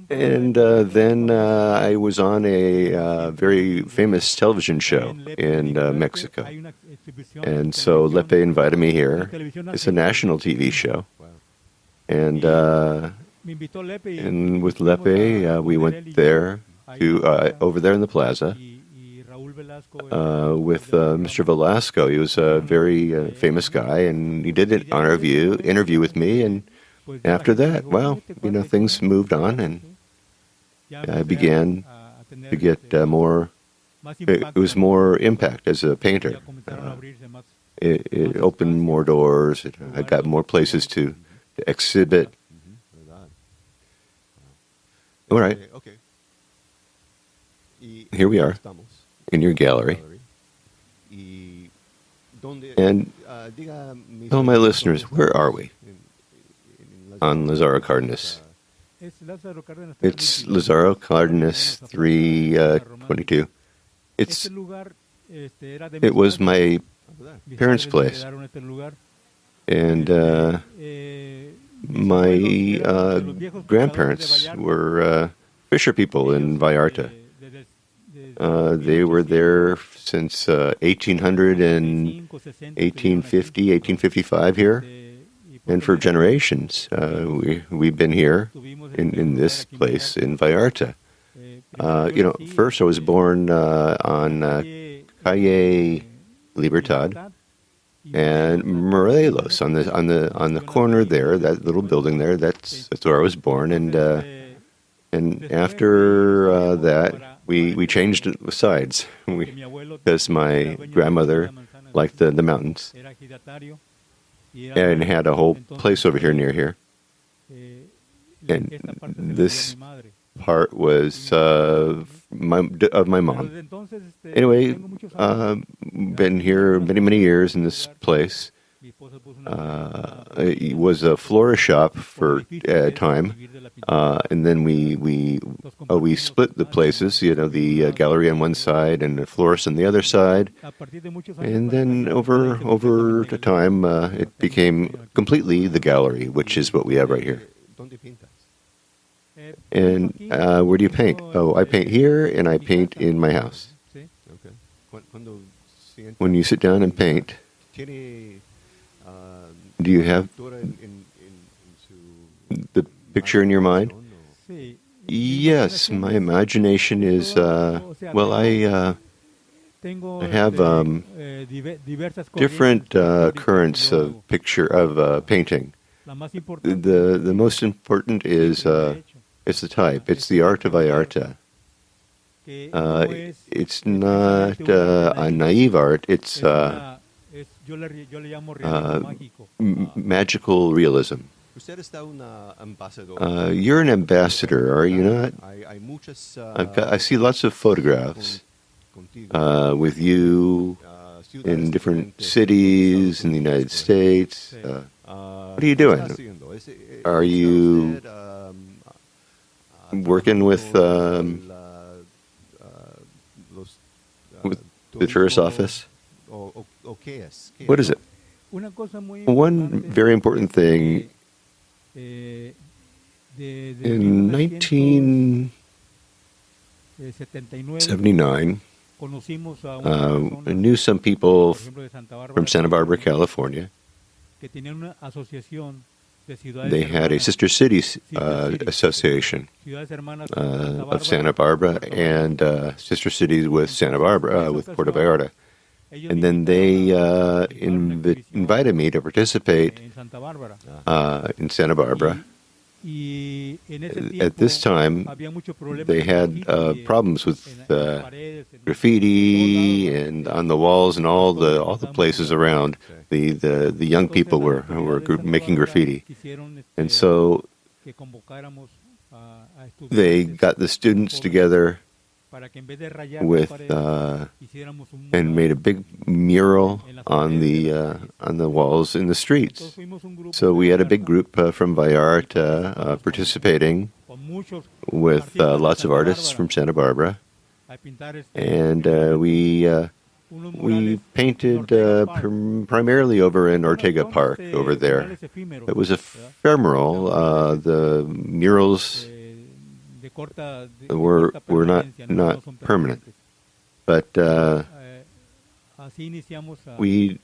And then I was on a very famous television show in Mexico. And so Lepe invited me here. It's a national TV show. And with Lepe, we went there to over there in the plaza. With Mr. Velasco. He was a very famous guy, and he did an interview with me, and after that, things moved on, and I began to get more, it was more impact as a painter. It opened more doors, I got more places to exhibit. All right, here we are in your gallery. And tell my listeners, where are we? On Lazaro Cardenas. It's Lazaro Cardenas 322. It was my parents' place. And my grandparents were fisher people in Vallarta. They were there since 1800 and 1850, 1855 here, and for generations. We've been here in this place in Vallarta. First I was born on Calle Libertad and Morelos on the corner there, that little building there. That's where I was born, and after that. We changed sides because my grandmother liked the mountains and had a whole place over here near here. And this part was of my mom. Anyway, been here many years in this place. It was a florist shop for a time, and then we split the places. The gallery on one side and the florist on the other side. And then over the time, it became completely the gallery, which is what we have right here. And where do you paint? Oh, I paint here, and I paint in my house. when you sit down and paint, do you have the picture in your mind? Yes, my imagination is, well, I have different currents of painting. The most important is it's the type. It's the art of Vallarta. It's not a naive art. It's magical realism. You're an ambassador, are you not? I see lots of photographs with you in different cities in the United States. What are you doing? Are you working with the tourist office? What is it? One very important thing, in 1979, I knew some people from Santa Barbara, California. They had a sister cities association of Santa Barbara and sister cities with Santa Barbara, with Puerto Vallarta. And then they invited me to participate in Santa Barbara. At this time, they had problems with graffiti and on the walls and all the places around. The young people were making graffiti, and so they got the students together with and made a big mural on the walls in the streets. So we had a big group from Vallarta participating with lots of artists from Santa Barbara, and we painted primarily over in Ortega Park over there. It was ephemeral. The murals were not permanent, but we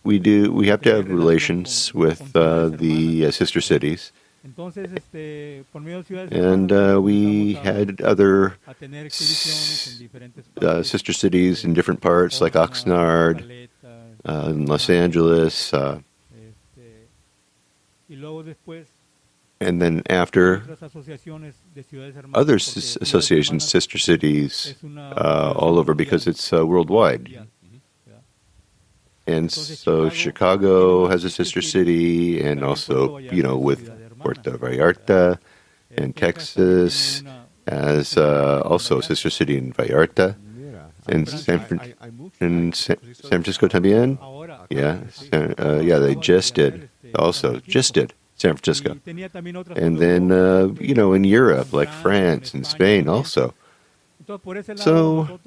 have to have relations with the sister cities, and we had other sister cities in different parts, like Oxnard, Los Angeles, and then after, other associations, sister cities, all over, because it's worldwide. And so Chicago has a sister city, and also, with Puerto Vallarta, and Texas has also a sister city in Vallarta, and San Francisco también. Yeah, they just did. San Francisco. And then, in Europe, like France and Spain also. So,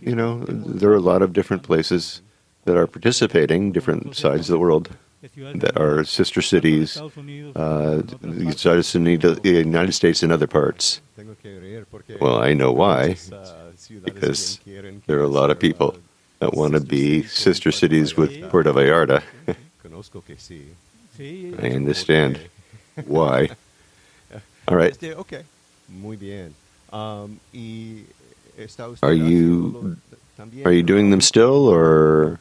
there are a lot of different places that are participating, different sides of the world, that are sister cities, the United States and other parts. Well, I know why, because there are a lot of people that want to be sister cities with Puerto Vallarta. I understand why. All right. Are you doing them still, or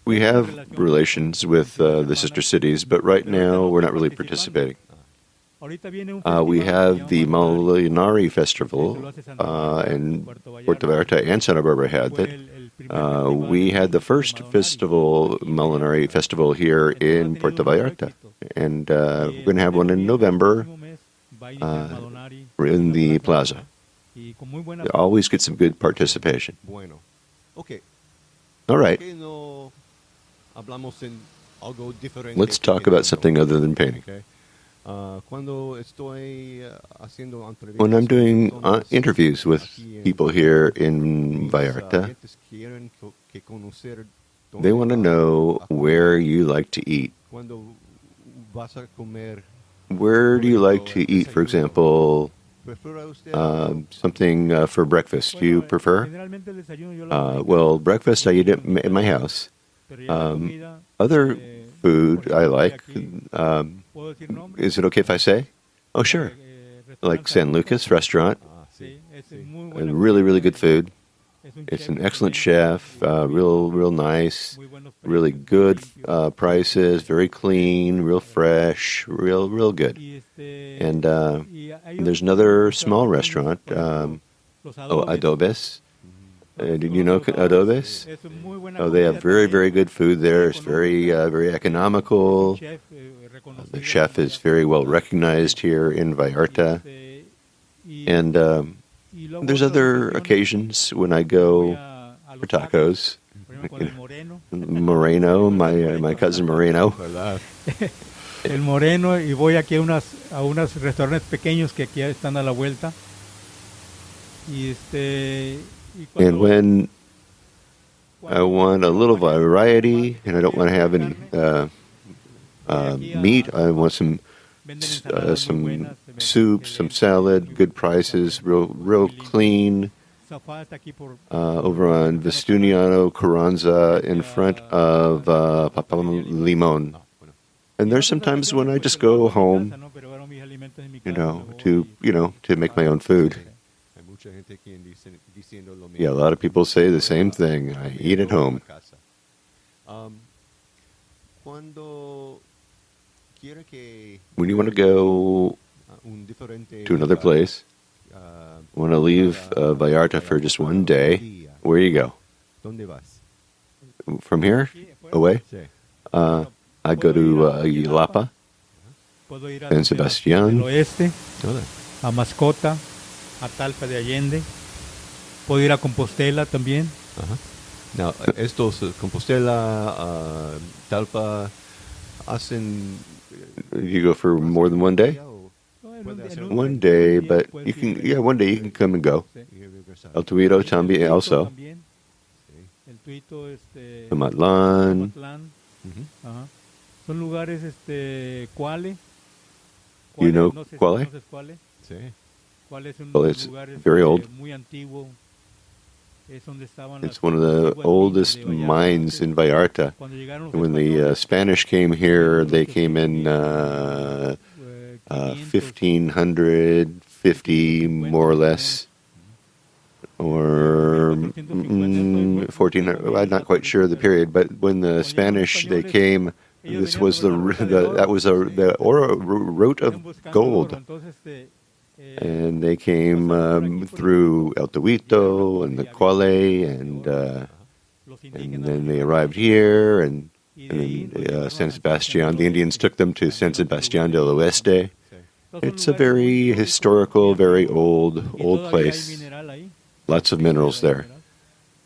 we have relations with the sister cities, but right now we're not really participating. We have the Molinari Festival, and Puerto Vallarta and Santa Barbara had that. We had the first Molinari Festival here in Puerto Vallarta, and we're going to have one in November in the plaza. We always get some good participation. All right. Let's talk about something other than painting. When I'm doing interviews with people here in Vallarta, they want to know where you like to eat. Where do you like to eat, for example, something for breakfast. Do you prefer? Well, breakfast I eat at my house. Other food I like. Is it okay if I say? Oh, sure. Like San Lucas restaurant. And really, really good food. It's an excellent chef, real nice, really good prices, very clean, real fresh, real good. And there's another small restaurant, Adobes. Did you know Adobes? Oh, they have very good food there. It's very economical. The chef is very well recognized here in Vallarta. And there's other occasions when I go for tacos. Moreno, my cousin Moreno. El Moreno, y voy aquí a unos restaurantes pequeños que aquí están a la vuelta. And when I want a little variety and I don't want to have any meat, I want some soup, some salad, good prices, real clean. Over on Vestuniano Carranza in front of Papa Limon. And there's sometimes when I just go home, to make my own food. Yeah, a lot of people say the same thing. I eat at home. When you want to go to another place, want to leave Vallarta for just one day, where you go? From here? Away? I go to Yelapa, San Sebastián. A Mascota, a Talpa de Allende. Puedo ir a Compostela también. Now, estos Compostela, Talpa, hacen... You go for more than one day? One day, but you can, one day you can come and go. El Tuito también also. Matlan. Son lugares, Cuale. You know Cuale? Well, it's very old. It's one of the oldest mines in Vallarta. When the Spanish came here, they came in 1550, more or less, or 1400. I'm not quite sure the period, but when the Spanish they came, this was the root of gold. And they came through El Tuito and the Cuale, and then they arrived here, and San Sebastián. The Indians took them to San Sebastián del Oeste. It's a very historical, very old place. Lots of minerals there.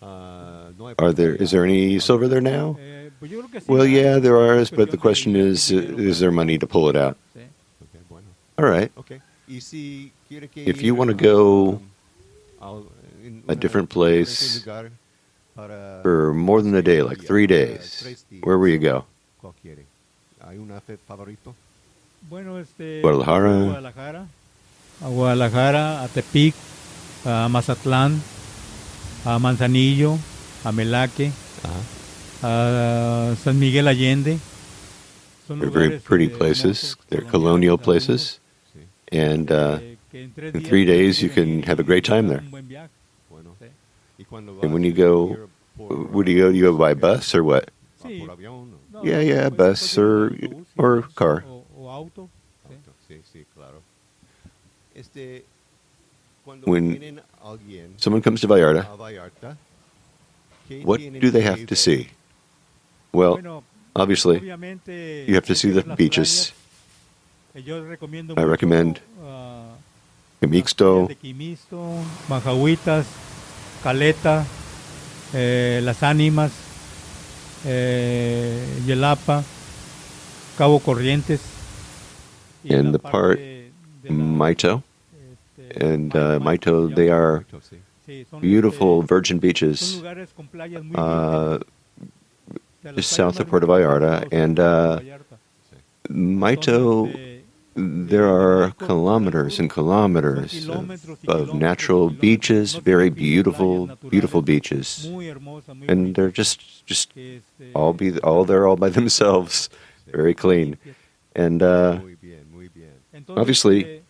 Is there any silver there now? Well, yeah, there are, but the question is there money to pull it out? All right. If you want to go a different place for more than a day, like 3 days, where will you go? Guadalajara, a Tepic, a Mazatlán, a Manzanillo, a Melaque, a San Miguel Allende. They're very pretty places. They're colonial places. And in 3 days, you can have a great time there. And when you go, where do you go? Do you go by bus or what? Yeah, bus or car. When someone comes to Vallarta, what do they have to see? Well, obviously, you have to see the beaches. I recommend Quimixto, Manjahuitas, Caleta, Las Ánimas, Yelapa, Cabo Corrientes, and the part Maito. And Maito, they are beautiful virgin beaches just south of Puerto Vallarta. And Maito There are kilometers and kilometers of natural beaches, very beautiful, beautiful beaches, and they're just all there all by themselves, very clean, and obviously,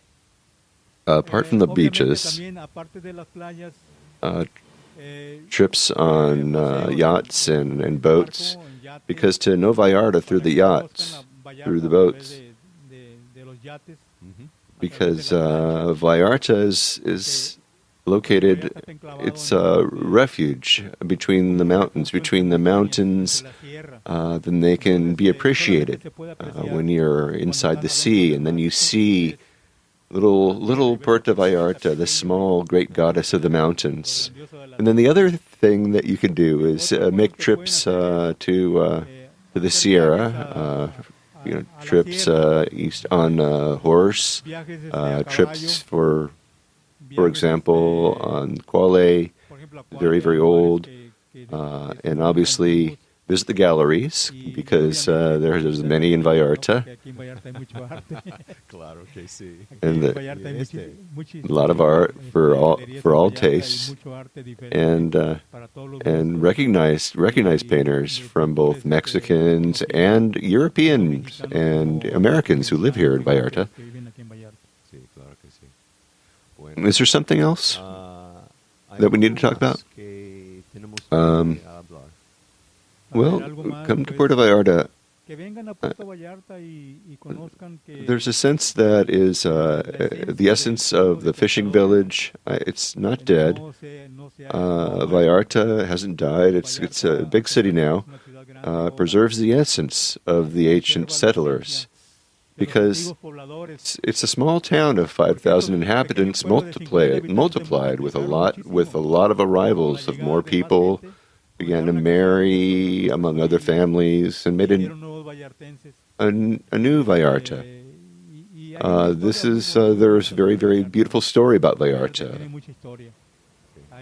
apart from the beaches, trips on yachts and boats, because to know Vallarta through the yachts, through the boats, because Vallarta is located, it's a refuge between the mountains. Then they can be appreciated when you're inside the sea, and then you see little Puerto Vallarta, the small great goddess of the mountains. And then the other thing that you can do is make trips to the Sierra, trips east on horse, trips for example, on Quale, very, very old, and obviously visit the galleries because there's many in Vallarta, and a lot of art for all tastes, and recognized painters from both Mexicans and Europeans and Americans who live here in Vallarta. Is there something else that we need to talk about? Well, come to Puerto Vallarta. There's a sense that is the essence of the fishing village. It's not dead. Vallarta hasn't died. It's a big city now. Preserves the essence of the ancient settlers, because it's a small town of 5,000 inhabitants multiplied with a lot of arrivals of more people, began to marry among other families, and made a new Vallarta. There's a very, very beautiful story about Vallarta.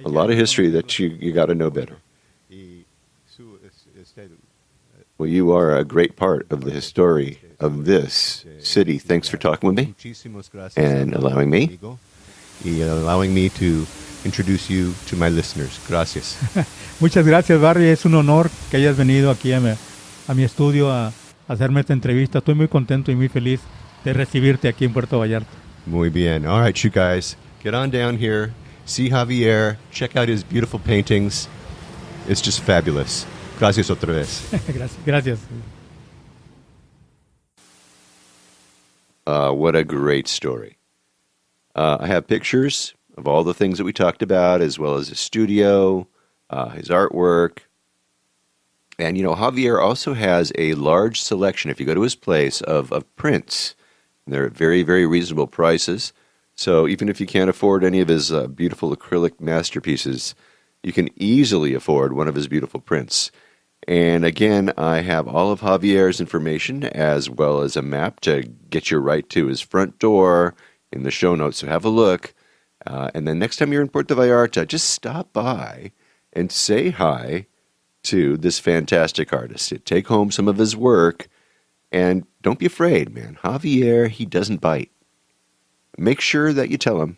A lot of history that you got to know better. Well, you are a great part of the history of this city. Thanks for talking with me and allowing me to introduce you to my listeners. Gracias. Muchas gracias, Barry. Es un honor que hayas venido aquí a mi estudio a hacerme esta entrevista. Estoy muy contento y muy feliz de recibirte aquí en Puerto Vallarta. Muy bien. All right, you guys, get on down here, see Javier, check out his beautiful paintings. It's just fabulous. Gracias otra vez. Gracias. What a great story. I have pictures of all the things that we talked about, as well as his studio, his artwork. And, Javier also has a large selection, if you go to his place, of prints. They're at very, very reasonable prices. So even if you can't afford any of his beautiful acrylic masterpieces, you can easily afford one of his beautiful prints. And again, I have all of Javier's information as well as a map to get you right to his front door in the show notes. So have a look. And then next time you're in Puerto Vallarta, just stop by and say hi to this fantastic artist. Take home some of his work, and don't be afraid, man. Javier, he doesn't bite. Make sure that you tell him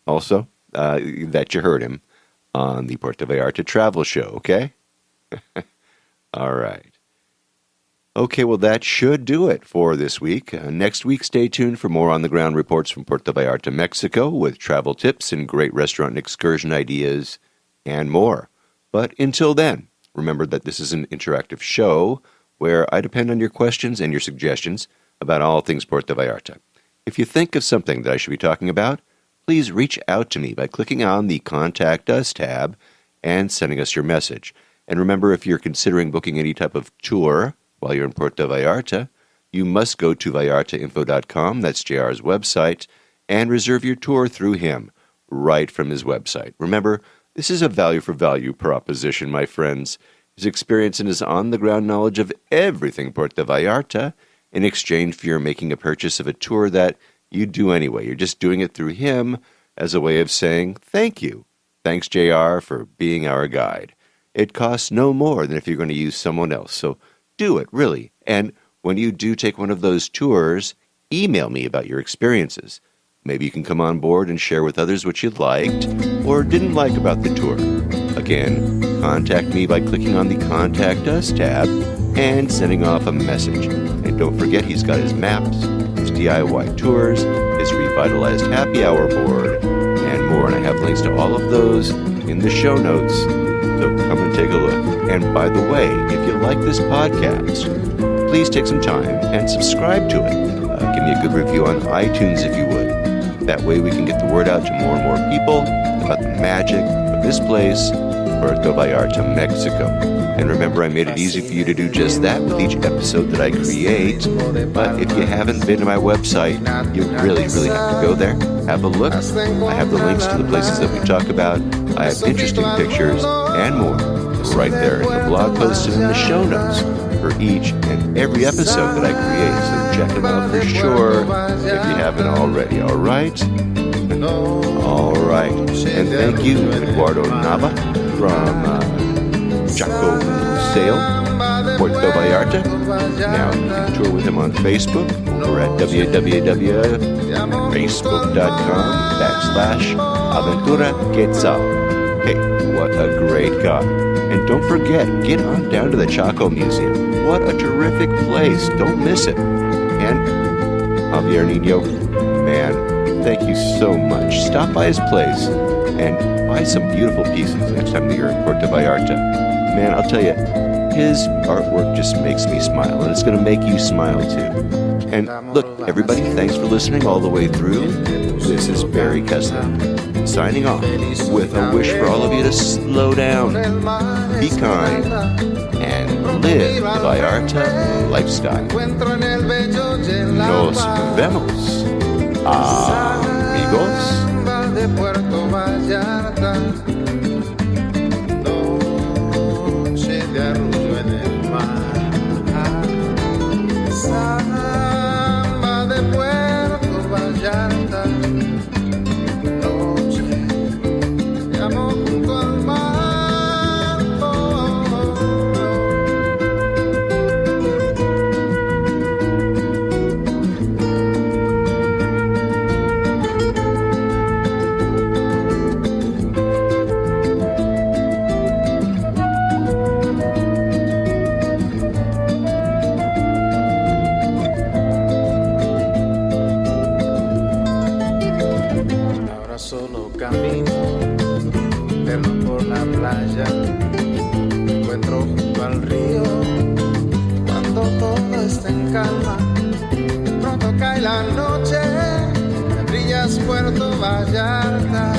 also that you heard him on the Puerto Vallarta Travel Show, okay? All right. Okay, well, that should do it for this week. Next week, stay tuned for more on-the-ground reports from Puerto Vallarta, Mexico, with travel tips and great restaurant and excursion ideas and more. But until then, remember that this is an interactive show where I depend on your questions and your suggestions about all things Puerto Vallarta. If you think of something that I should be talking about, please reach out to me by clicking on the Contact Us tab and sending us your message. And remember, if you're considering booking any type of tour while you're in Puerto Vallarta, you must go to vallartainfo.com, that's JR's website, and reserve your tour through him right from his website. Remember, this is a value-for-value proposition, my friends. His experience and his on-the-ground knowledge of everything Puerto Vallarta in exchange for your making a purchase of a tour that you do anyway. You're just doing it through him as a way of saying thank you. Thanks, JR, for being our guide. It costs no more than if you're going to use someone else, so do it, really. And when you do take one of those tours, email me about your experiences. Maybe you can come on board and share with others what you liked or didn't like about the tour. Again, contact me by clicking on the Contact Us tab and sending off a message. And don't forget, he's got his maps, his DIY tours, his revitalized happy hour board, and more. And I have links to all of those in the show notes, so come and take a look. And by the way, if you like this podcast, please take some time and subscribe to it. Give me a good review on iTunes if you would. That way we can get the word out to more and more people about the magic of this place, Puerto Vallarta, Mexico. And remember, I made it easy for you to do just that with each episode that I create. But if you haven't been to my website, you really have to go there, have a look. I have the links to the places that we talk about. I have interesting pictures and more right there in the blog post and in the show notes for each and every episode that I create. So check them out for sure if you haven't already. All right? All right. And thank you, Eduardo Nava from Choco Museo, Puerto Vallarta. Now you can tour with him on Facebook over at www.facebook.com/Aventura Quetzal. Hey, what a great guy. And don't forget, get on down to the Choco Museum. What a terrific place. Don't miss it. And Javier Nino, man, thank you so much. Stop by his place and buy some beautiful pieces next time that you're in Puerto Vallarta. Man, I'll tell you, his artwork just makes me smile, and it's going to make you smile too. And look, everybody, thanks for listening all the way through. This is Barry Kessler, signing off with a wish for all of you to slow down, be kind, and live the Vallarta lifestyle. Nos vemos, amigos. De Puerto Vallarta, noche de arrullo en el mar, samba de Puerto Vallarta, noche de amor junto al mar. Solo camino eterno por la playa, me encuentro junto al río cuando todo está en calma. Pronto cae la noche, brillas Puerto Vallarta.